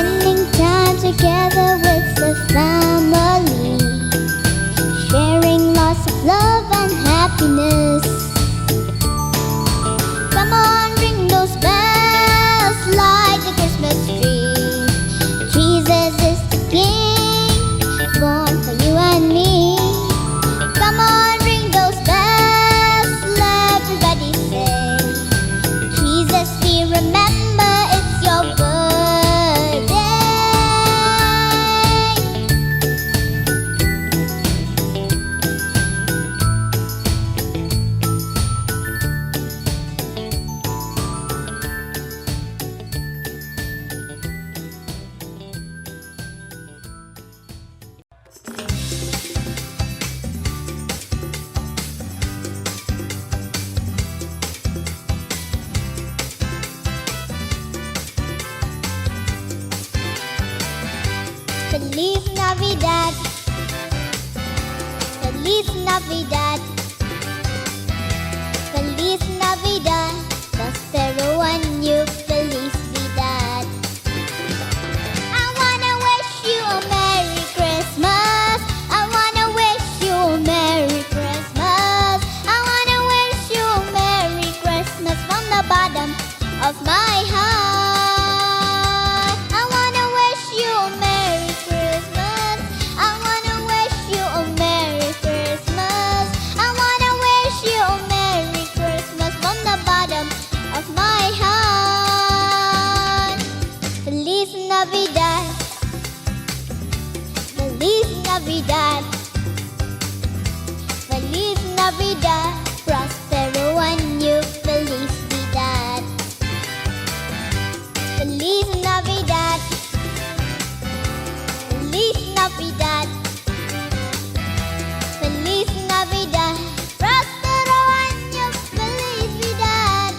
spending time together with the family, sharing lots of love and happiness. Come on, ring those bells like the Christmas tree. Jesus is the King, born for you and me. Come on, ring those bells, let everybody say, Jesus, we remember it's your birthday. Feliz Navidad, Feliz Navidad, Feliz Navidad, prospero año, felicidad. I wanna wish you a Merry Christmas. I wanna wish you a Merry Christmas. I wanna wish you a Merry Christmas from the bottom of my heart. I wanna wish you a Merry Christmas. I wanna wish you a Merry Christmas. I wanna wish you a Merry Christmas from the bottom of my heart. Feliz Navidad, Feliz Navidad, Feliz Navidad, prospero año, felicidad. Feliz Navidad, Feliz Navidad, Feliz Navidad, prospero año, felicidad.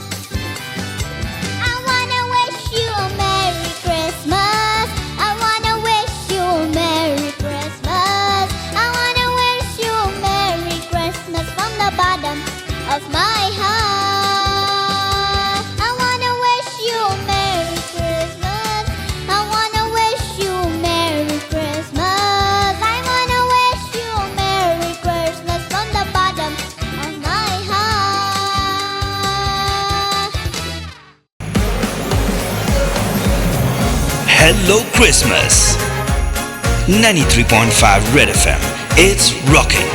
I wanna wish you a Merry Christmas. I wanna wish you a Merry Christmas. I wanna wish you a Merry Christmas from the bottom of my heart. I wanna wish you a Merry Christmas. I wanna wish you a Merry Christmas. I wanna wish you a Merry Christmas from the bottom of my heart. Hello Christmas. 93.5 Red FM. It's rocking.